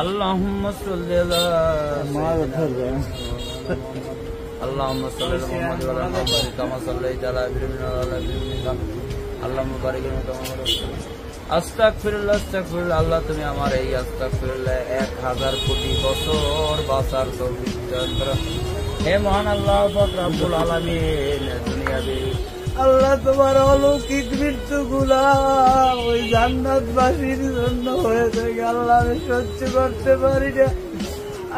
اللهم صل على اللهم صل على محمد وعلى آل محمد كما صليت على إبراهيم وعلى آل إبراهيم اللهم بارك لنا আস্তাগফিরুল্লাহ আস্তাগফিরুল্লাহ। আল্লাহ তুমি আমার এই আস্তাগফিরুল্লাহ 1000 কোটি বছর বাঁচার তৌফিক দান করো। হে মহান আল্লাহ পাক রব্বুল আলামিন, দুনিয়াতে আল্লাহ তোমার অলৌকিক মৃত্যুগুলা ওই জান্নাতবাসীর জন্য হয়ে থাকে। আল্লাহ আমি সহ্য করতে পারি না।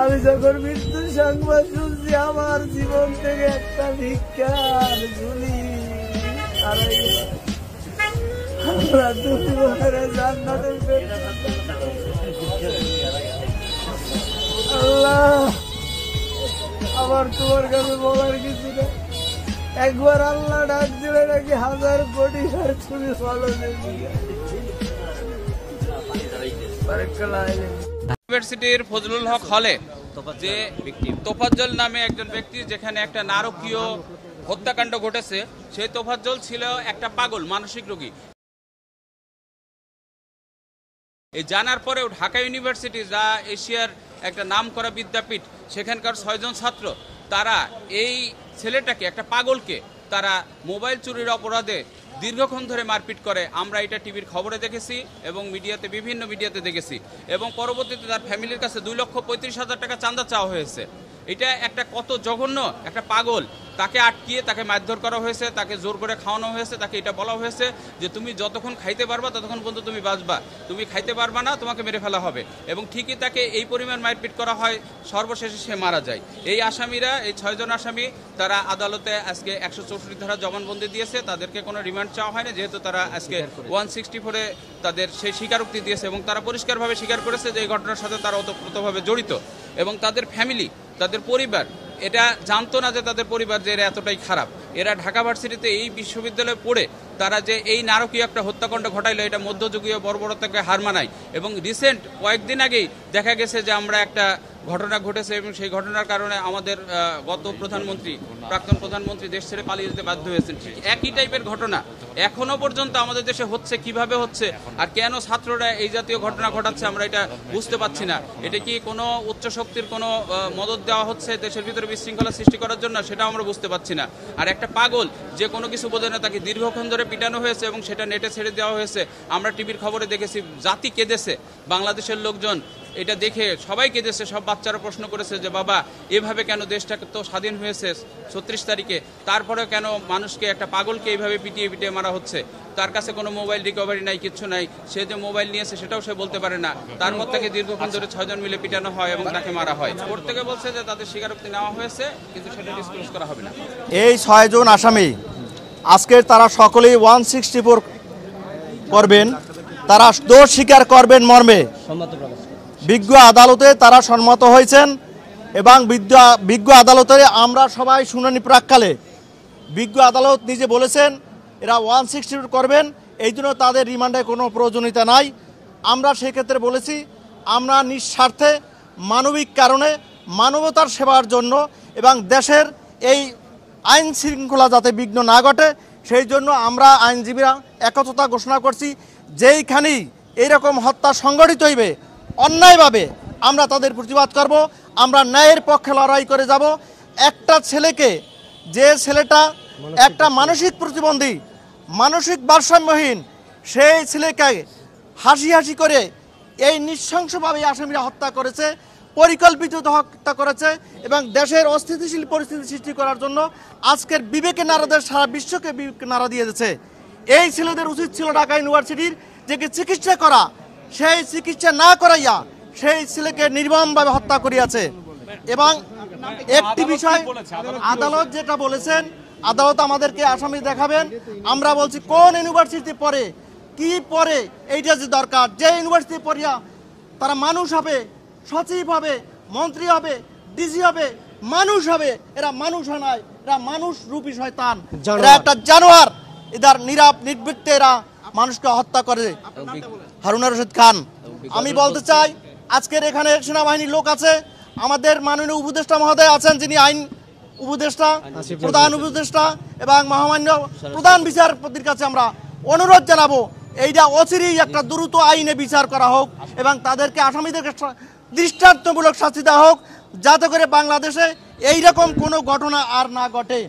আমি যখন মৃত্যুর সংবাদ শুনছি আমার জীবন থেকে একটা ভিক্ষার ঝুলি হারাই গেল। আল্লাহ তুমি ওখানে জান্নাতের আল্লাহ আমার তোমার কাছে বলার কিছু না। একবার আল্লাহ ডাক দিলে নাকি 1000 কোটি আর তুমি ফলো ইউনিভার্সিটির ফজলুল হক হলে যে তোফাজ্জল নামে একজন ব্যক্তি, যেখানে একটা নারকীয় হত্যাকাণ্ড ঘটেছে, সেই তোফাজ্জল ছিল একটা পাগল মানসিক রোগী। এই জানার পরেও ঢাকা ইউনিভার্সিটি, যা এশিয়ার একটা নামকরা বিদ্যাপীঠ, সেখানকার 6 জন ছাত্র তারা এই ছেলেটাকে, একটা পাগলকে তারা মোবাইল চুরির অপরাধে দীর্ঘক্ষণ ধরে মারপিট করে। আমরা এটা টিভির খবরে দেখেছি এবং মিডিয়াতে, বিভিন্ন মিডিয়াতে দেখেছি, এবং পরবর্তীতে তার ফ্যামিলির কাছে 2,35,000 টাকা চাঁদা চাওয়া হয়েছে। এটা একটা কত জঘন্য একটা পাগল, তাকে আটকিয়ে তাকে মারধর করা হয়েছে, তাকে জোর করে খাওয়ানো হয়েছে, তাকে এটা বলা হয়েছে যে তুমি যতক্ষণ খাইতে পারবা ততক্ষণ পর্যন্ত তুমি বাঁচবা, তুমি খাইতে পারবা না তোমাকে মেরে ফেলা হবে। এবং ঠিকই তাকে এই পরিমাণ মারপিট করা হয়, সর্বশেষে সে মারা যায়। এই আসামিরা, এই 6 জন আসামি, তারা আদালতে আজকে 164 ধারা জবানবন্দি দিয়েছে। তাদেরকে কোনো রিমান্ড চাওয়া হয়নি, যেহেতু তারা আজকে 164-এ তাদের সেই স্বীকারোক্তি দিয়েছে এবং তারা পরিষ্কারভাবে স্বীকার করেছে যে এই ঘটনার সাথে তারা ওতপ্রোতভাবে জড়িত। এবং তাদের ফ্যামিলি, তাদের পরিবার এটা জানতো না যে তাদের পরিবার যে এরা এতটাই খারাপ। এরা ঢাকা ভার্সিটিতে এই বিশ্ববিদ্যালয়ে পড়ে তারা যে এই নারকীয় একটা হত্যাকাণ্ড ঘটাইলো, এটা মধ্যযুগীয় বর্বরতাকে হার মানায়। এবং রিসেন্ট কয়েকদিন আগেই দেখা গেছে যে আমরা একটা ঘটনা ঘটেছে এবং সেই ঘটনার কারণে আমাদের গত প্রধানমন্ত্রী, প্রাক্তন প্রধানমন্ত্রী দেশ ছেড়ে পালিয়ে যেতে বাধ্য হয়েছেন। ঠিক একই টাইপের ঘটনা এখনো পর্যন্ত আমাদের দেশে হচ্ছে। কিভাবে হচ্ছে আর কেন ছাত্ররা এই জাতীয় ঘটনা ঘটাচ্ছে আমরা এটা বুঝতে পারছি না। এটা কি কোনো উচ্চ শক্তির কোনো মদত দেওয়া হচ্ছে দেশের ভিতরে বিশৃঙ্খলা সৃষ্টি করার জন্য, সেটাও আমরা বুঝতে পারছি না। আর একটা পাগল যে কোনো কিছু বোঝে না, তাকে দীর্ঘক্ষণ ধরে পিটানো হয়েছে এবং সেটা নেটে ছেড়ে দেওয়া হয়েছে। আমরা টিভির খবরে দেখেছি, জাতি কেঁদেছে, বাংলাদেশের লোকজন এটা দেখে সবাই কেঁদেছে। সব বাচ্চারা প্রশ্ন করেছে যে বাবা এভাবে কেন, দেশটাকে তো স্বাধীন হয়েছে 36 তারিখে, তারপরেও কেন মানুষকে, একটা পাগলকে এইভাবে পিটিয়ে পিটিয়ে মারা হচ্ছে। তার কাছে কোনো মোবাইল রিকভারি নাই, কিচ্ছু নাই। সে যে মোবাইল নিয়েছে সেটাও সে বলতে পারে না। তার মধ্যে থেকে দীর্ঘক্ষণ ধরে 6 জন মিলে পিটানো হয় এবং তাকে মারা হয়। প্রত্যেকে বলছে যে তাদের স্বীকারোক্তি নেওয়া হয়েছে, কিন্তু সেটা ডিসক্লোজ করা হবে না। এই 6 জন আসামি আজকের তারা সকলেই 164 করবেন, তারা দোষ স্বীকার করবেন মর্মে বিজ্ঞ আদালতে তারা সম্মত হয়েছেন। এবং বিজ্ঞ আদালতে আমরা সবাই শুনানি প্রাককালে বিজ্ঞ আদালত নিজে বলেছেন এরা 164 করবেন, এই জন্য তাদের রিমান্ডে কোনো প্রয়োজনীয়তা নাই। আমরা সেক্ষেত্রে বলেছি আমরা নিঃস্বার্থে, মানবিক কারণে, মানবতার সেবার জন্য এবং দেশের এই আইন শৃঙ্খলা যাতে বিঘ্ন না ঘটে সেই জন্য আমরা আইনজীবীরা একত্রতা ঘোষণা করছি। যেইখানেই এইরকম হত্যা সংগঠিত হইবে অন্যায়ভাবে আমরা তাদের প্রতিবাদ করব, আমরা ন্যায়ের পক্ষে লড়াই করে যাব। একটা ছেলেকে, যে ছেলেটা একটা মানসিক প্রতিবন্ধী, মানসিক ভারসাম্যহীন, সেই ছেলেকে হাসি হাসি করে এই নৃশংসভাবে আসামিরা হত্যা করেছে, পরিকল্পিত হত্যা করেছে এবং দেশের অস্থিতিশীল পরিস্থিতি সৃষ্টি করার জন্য আজকের বিবেকে নাড়াদের সারা বিশ্বকে বিবেকে নাড়া দিয়ে দিয়েছে। এই ছেলেদের উচিত ছিল ঢাকা ইউনিভার্সিটির যে চিকিৎসা করা, সেই চিকিৎসা না করাইয়া সেই ছেলেকে নির্মমভাবে হত্যা করিয়াছে। এবং একটি বিষয় আদালত যেটা বলেছেন, আদালত আমাদেরকে আসামি দেখাবেন। আমরা বলছি কোন ইউনিভার্সিটি পড়ে, কি পড়ে, এইটা যে দরকার। যে ইউনিভার্সিটি পড়িয়া তারা মানুষ হবে, সচিব হবে, মন্ত্রী হবে, ডিসি হবে, মানুষ হবে, এরা মানুষ হয় নয়, এরা মানুষ রূপী শয়তান, এরা একটা জানোয়ার। এদের নির্বৃত্তে এরা মানুষকে হত্যা করে। হারুন রশিদ খান, আমি বলতে চাই আজকের এখানে সেনাবাহিনীর লোক আছে, আমাদের মাননীয় উপদেষ্টা মহোদয় আছেন, যিনি আইন উপদেষ্টা, প্রধান উপদেষ্টা এবং মহামান্য প্রধান বিচারপতির কাছে আমরা অনুরোধ জানাবো এইটা অচিরেই একটা দ্রুত আইনে বিচার করা হোক এবং তাদেরকে, আসামিদেরকে দৃষ্টান্তমূলক শাস্তি দেওয়া হোক, যাতে করে বাংলাদেশে এইরকম কোনো ঘটনা আর না ঘটে।